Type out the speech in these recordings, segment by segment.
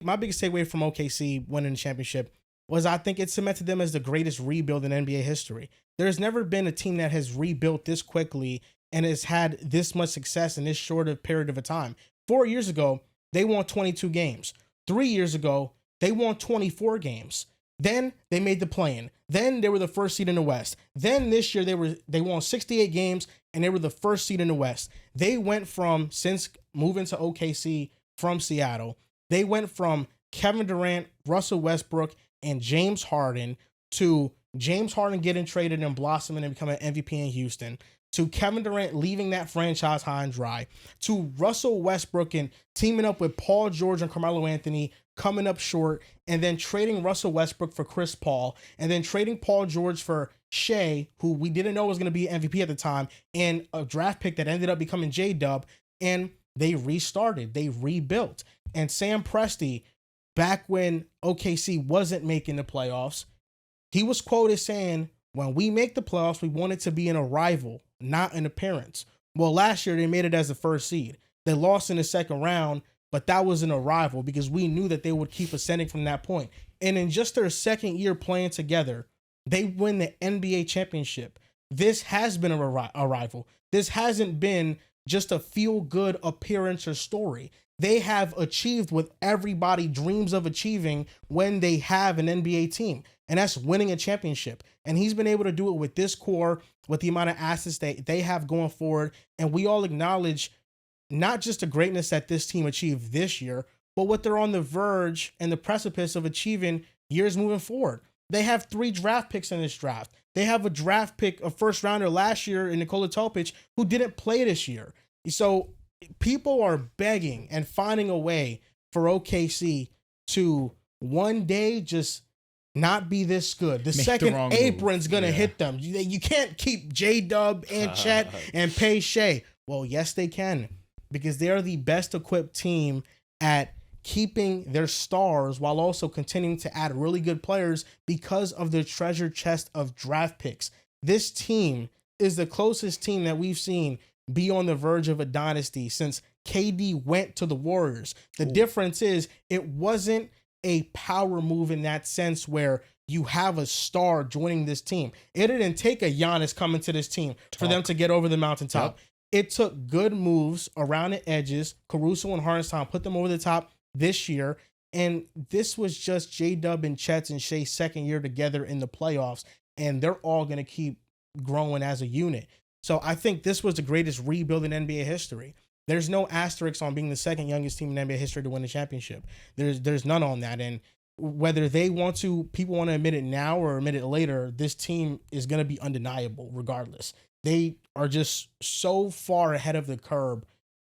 my biggest takeaway from OKC winning the championship was I think it cemented them as the greatest rebuild in NBA history. There's never been a team that has rebuilt this quickly and has had this much success in this short of period of a time. 4 years ago, they won 22 games. 3 years ago, they won 24 games. Then they made the play-in. Then they were the first seed in the West. Then this year they won 68 games and they were the first seed in the West. They went from, since moving to OKC from Seattle, they went from Kevin Durant, Russell Westbrook, and James Harden to James Harden getting traded and blossoming and becoming MVP in Houston, to Kevin Durant leaving that franchise high and dry, to Russell Westbrook and teaming up with Paul George and Carmelo Anthony, coming up short, and then trading Russell Westbrook for Chris Paul, and then trading Paul George for Shea, who we didn't know was going to be MVP at the time, and a draft pick that ended up becoming J-Dub, and they restarted, they rebuilt. And Sam Presti, back when OKC wasn't making the playoffs, he was quoted saying, when we make the playoffs, we want it to be an arrival, not an appearance. Well, last year they made it as the first seed. They lost in the second round, but that was an arrival because we knew that they would keep ascending from that point. And in just their second year playing together, they win the NBA championship. This has been a arrival. This hasn't been just a feel-good appearance or story. They have achieved what everybody dreams of achieving when they have an NBA team, and that's winning a championship. And he's been able to do it with this core, with the amount of assets that they have going forward. And we all acknowledge not just the greatness that this team achieved this year, but what they're on the verge and the precipice of achieving years moving forward. They have 3 draft picks in this draft. They have a draft pick, a first rounder last year in Nikola Topic, who didn't play this year. So people are begging and finding a way for OKC to one day just not be this good. The second apron's going to hit them. You can't keep J-Dub and Chet and pay Shea. Well, yes, they can, because they're the best equipped team at keeping their stars while also continuing to add really good players because of their treasure chest of draft picks. This team is the closest team that we've seen be on the verge of a dynasty since KD went to the Warriors. The difference is it wasn't a power move in that sense where you have a star joining this team. It didn't take a Giannis coming to this team for them to get over the mountaintop. Yep. It took good moves around the edges. Caruso and Hartenstein put them over the top this year. And this was just J-Dub and Chet and Shea's second year together in the playoffs. And they're all going to keep growing as a unit. So I think this was the greatest rebuild in NBA history. There's no asterisk on being the second youngest team in NBA history to win the championship. There's none on that. And whether they want to, people want to admit it now or admit it later, this team is going to be undeniable regardless. They are just so far ahead of the curve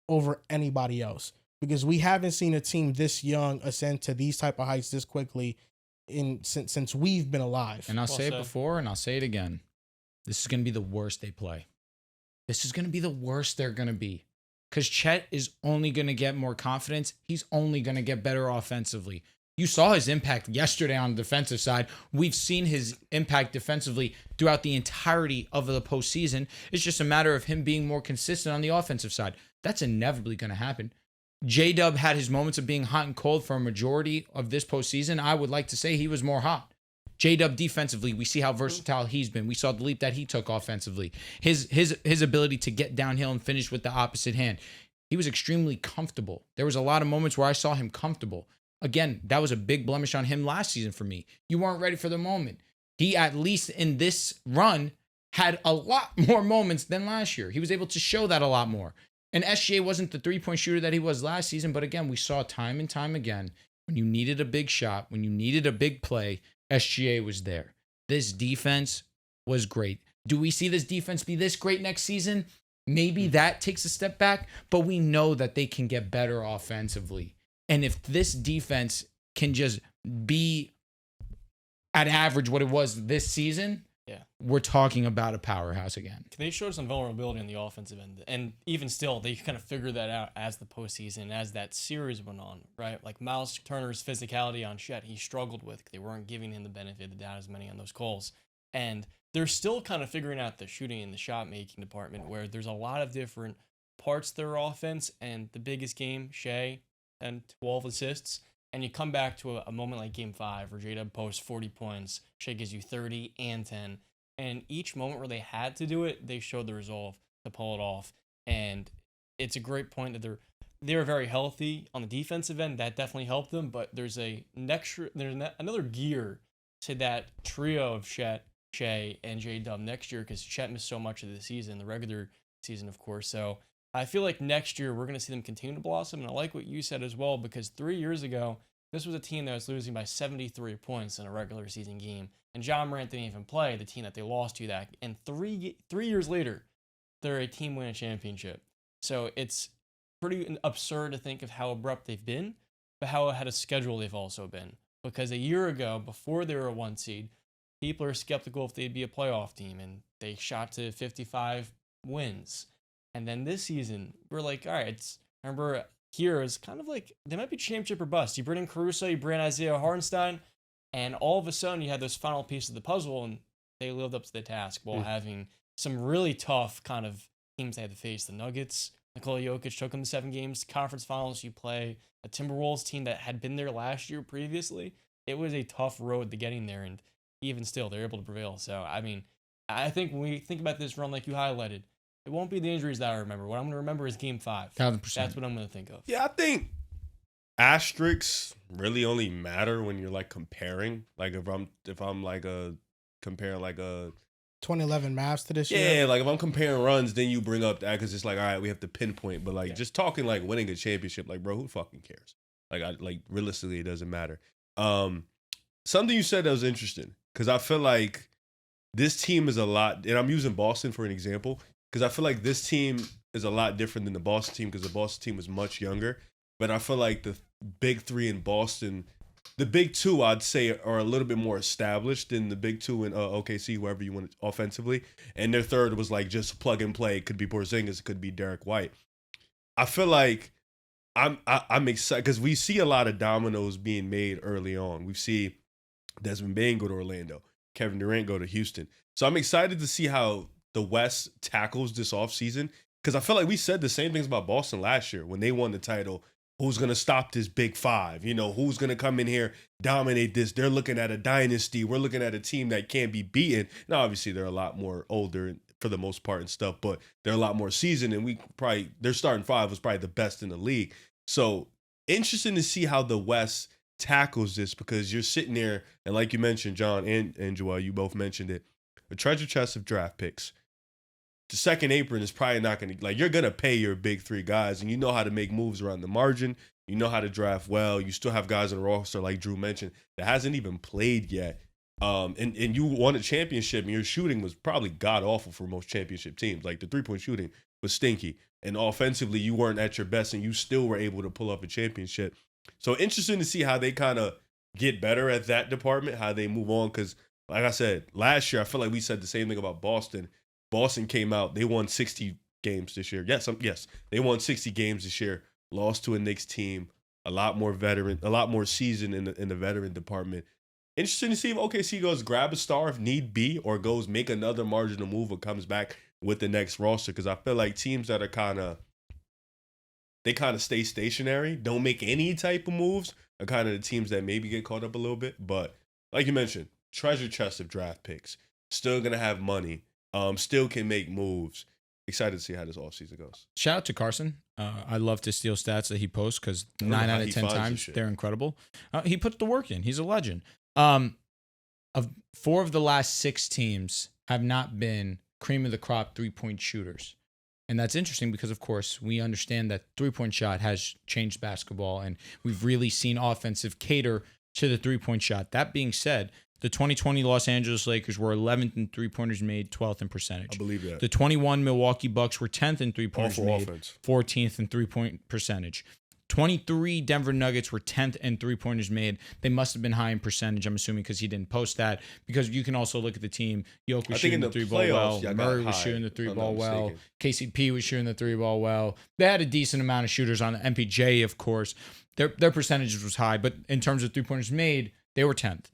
over anybody else because we haven't seen a team this young ascend to these type of heights this quickly since we've been alive. And I'll say it before and I'll say it again. This is going to be the worst they play. This is going to be the worst they're going to be. Because Chet is only going to get more confidence. He's only going to get better offensively. You saw his impact yesterday on the defensive side. We've seen his impact defensively throughout the entirety of the postseason. It's just a matter of him being more consistent on the offensive side. That's inevitably going to happen. J-Dub had his moments of being hot and cold for a majority of this postseason. I would like to say he was more hot. J-Dub defensively, we see how versatile he's been. We saw the leap that he took offensively. His ability to get downhill and finish with the opposite hand. He was extremely comfortable. There was a lot of moments where I saw him comfortable. Again, that was a big blemish on him last season for me. You weren't ready for the moment. He, at least in this run, had a lot more moments than last year. He was able to show that a lot more. And SGA wasn't the three-point shooter that he was last season, but again, we saw time and time again, when you needed a big shot, when you needed a big play, SGA was there. This defense was great. Do we see this defense be this great next season? Maybe that takes a step back, but we know that they can get better offensively. And if this defense can just be at average what it was this season, we're talking about a powerhouse again. They showed some vulnerability on the offensive end. And even still, they kind of figured that out as the postseason, as that series went on, right? Like Miles Turner's physicality on Chet, he struggled with. They weren't giving him the benefit of the doubt as many on those calls. And they're still kind of figuring out the shooting and the shot-making department where there's a lot of different parts to their offense. And the biggest game, Shea, and 12 assists. And you come back to a moment like Game 5 where J-Dub posts 40 points, Shea gives you 30 and 10. And each moment where they had to do it, they showed the resolve to pull it off. And it's a great point that they're very healthy on the defensive end. That definitely helped them. But there's another gear to that trio of Shea, and J-Dub next year, because Chet missed so much of the season, the regular season, of course. So I feel like next year we're going to see them continue to blossom. And I like what you said as well, because 3 years ago, this was a team that was losing by 73 points in a regular season game. And John Morant didn't even play the team that they lost to that. And three years later, they're a team winning championship. So it's pretty absurd to think of how abrupt they've been, but how ahead of schedule they've also been. Because a year ago, before they were a 1 seed, people are skeptical if they'd be a playoff team, and they shot to 55 wins. And then this season, we're like, all right, remember here is kind of like, they might be championship or bust. You bring in Caruso, you bring in Isaiah Hartenstein, and all of a sudden you had those final pieces of the puzzle, and they lived up to the task while having some really tough kind of teams they had to face. The Nuggets, Nikola Jokic took them to 7 games. Conference finals, you play a Timberwolves team that had been there last year previously. It was a tough road to getting there, and even still, they're able to prevail. So, I mean, I think when we think about this run like you highlighted, it won't be the injuries that I remember. What I'm going to remember is Game 5. 1,000%. That's what I'm going to think of. Yeah, I think asterisks really only matter when you're like comparing. Like if I'm like comparing like a 2011 Mavs to this year. Yeah, like if I'm comparing runs, then you bring up that because it's like, all right, we have to pinpoint. But like just talking like winning a championship, like bro, who fucking cares? Like realistically, it doesn't matter. Something you said that was interesting, because I feel like this team is a lot, and I'm using Boston for an example, because I feel like this team is a lot different than the Boston team, because the Boston team was much younger. But I feel like the big 3 in Boston, the big 2, I'd say, are a little bit more established than the big 2 in OKC, whoever you want offensively. And their third was like just plug and play. It could be Porzingis, it could be Derek White. I feel like I'm excited because we see a lot of dominoes being made early on. We see Desmond Bane go to Orlando, Kevin Durant go to Houston. So I'm excited to see how the West tackles this offseason, because I feel like we said the same things about Boston last year when they won the title. Who's going to stop this big 5? You know, who's going to come in here, dominate this? They're looking at a dynasty. We're looking at a team that can't be beaten. Now, obviously, they're a lot more older for the most part and stuff, but they're a lot more seasoned, and their starting 5 was probably the best in the league. So interesting to see how the West tackles this, because you're sitting there, and like you mentioned, John and Joel, you both mentioned it, a treasure chest of draft picks. The second apron is probably not going to, like, you're going to pay your big 3 guys, and you know how to make moves around the margin. You know how to draft well. You still have guys on the roster, like Drew mentioned, that hasn't even played yet. And you won a championship, and your shooting was probably god-awful for most championship teams. Like, the three-point shooting was stinky. And offensively, you weren't at your best, and you still were able to pull up a championship. So interesting to see how they kind of get better at that department, how they move on. Because, like I said, last year, I feel like we said the same thing about Boston. Boston came out, they won 60 games this year. Yes, they won 60 games this year, lost to a Knicks team, a lot more veteran, a lot more seasoned in the veteran department. Interesting to see if OKC goes grab a star if need be, or goes make another marginal move or comes back with the next roster, because I feel like teams that are kind of stay stationary, don't make any type of moves, are kind of the teams that maybe get caught up a little bit. But like you mentioned, treasure chest of draft picks, still going to have money, still can make moves. Excited to see how this offseason goes. Shout out to Carson. I love to steal stats that he posts, because 9 out of 10 times they're incredible. He put the work in. He's a legend. Of 4 of the last 6 teams have not been cream of the crop 3-point shooters. And that's interesting because, of course, we understand that 3-point shot has changed basketball, and we've really seen offensive cater to the 3-point shot. That being said, the 2020 Los Angeles Lakers were 11th in 3-pointers made, 12th in percentage. I believe that. The 21 Milwaukee Bucks were 10th in 3-pointers made, offense. 14th in 3-point percentage. 23 Denver Nuggets were 10th in 3-pointers made. They must have been high in percentage, I'm assuming, because he didn't post that. Because you can also look at the team. Jokic was shooting the 3-ball well. Murray was shooting the 3-ball well. KCP was shooting the 3-ball well. They had a decent amount of shooters on MPJ, of course. Their percentages was high, but in terms of 3-pointers made, They were 10th.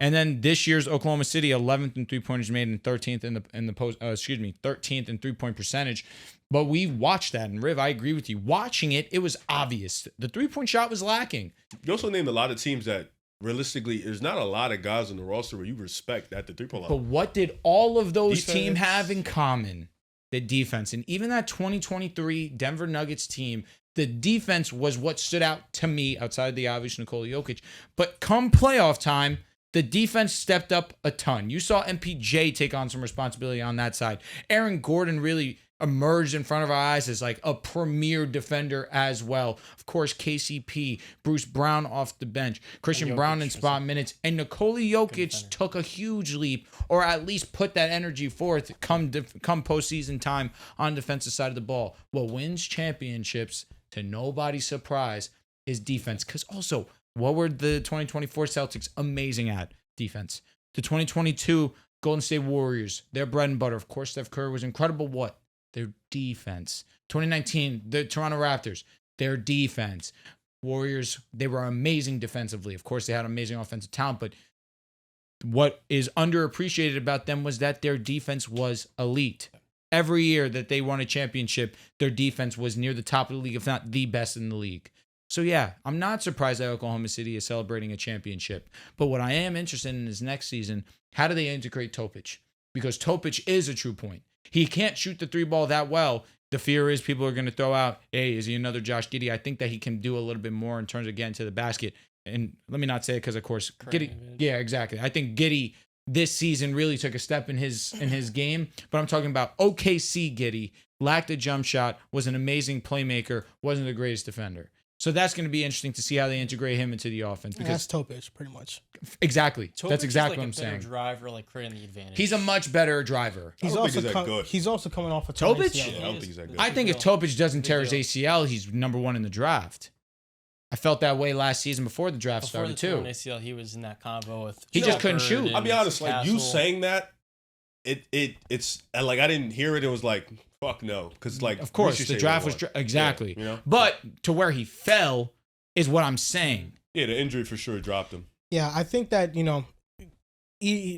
And then this year's Oklahoma City, 11th in 3-pointers made and 13th in the post. 13th in 3-point percentage. But we watched that, and Riv, I agree with you. Watching it, it was obvious the 3-point shot was lacking. You also named a lot of teams that realistically, there's not a lot of guys on the roster where you respect at the 3-point line. But what did all of those Defense. teams have in common? The defense. And even that 2023 Denver Nuggets team, the defense was what stood out to me outside of the obvious Nikola Jokic. But come playoff time, the defense stepped up a ton. You saw MPJ take on some responsibility on that side. Aaron Gordon really emerged in front of our eyes as like a premier defender as well. Of course, KCP, Bruce Brown off the bench, Christian Brown in spot minutes, and Nikola Jokic took a huge leap, or at least put that energy forth come postseason time on the defensive side of the ball. What wins championships, to nobody's surprise, is defense. Because also, what were the 2024 Celtics amazing at? Defense. The 2022 Golden State Warriors, their bread and butter. Of course, Steph Curry was incredible. What? Their defense. 2019, the Toronto Raptors, their defense. Warriors, they were amazing defensively. Of course, they had amazing offensive talent, but what is underappreciated about them was that their defense was elite. Every year that they won a championship, their defense was near the top of the league, if not the best in the league. So yeah, I'm not surprised that Oklahoma City is celebrating a championship. But what I am interested in is next season, how do they integrate Topic? Because Topic is a true point. He can't shoot the 3-ball that well. The fear is people are going to throw out, hey, is he another Josh Giddey? I think that he can do a little bit more in terms of getting to the basket. And let me not say it because, of course, Giddey. Yeah, exactly. I think Giddey this season really took a step in his game. But I'm talking about OKC Giddey. Lacked a jump shot, was an amazing playmaker, wasn't the greatest defender. So that's going to be interesting to see how they integrate him into the offense. Because that's Topic, pretty much. Exactly. Topic that's exactly is like what I'm a better saying. Driver, like creating the advantage. He's a much better driver. He's don't think also he's that good. he's also coming off a Topic? ACL. Yeah, I don't think he's that good. I think if Topic doesn't tear his ACL, he's number 1 in the draft. I felt that way last season before the draft started too. Before the ACL, he was in that combo with. He just couldn't shoot. and I'll be honest, like you Castle. saying that, it's like I didn't hear it. It was like fuck no, because like Of course, we should the say draft what was it exactly. Yeah, you know? But to where he fell is what I'm saying. Yeah, the injury for sure dropped him. Yeah, I think that,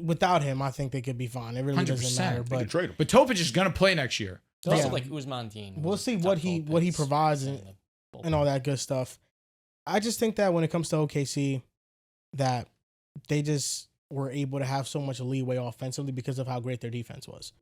without him, I think they could be fine. It really doesn't 100%. matter. They But could trade him. But Topic is going to play next year. It's also Yeah. like Usman Dean. We'll see what he provides and all that good stuff. I just think that when it comes to OKC, that they just were able to have so much leeway offensively because of how great their defense was.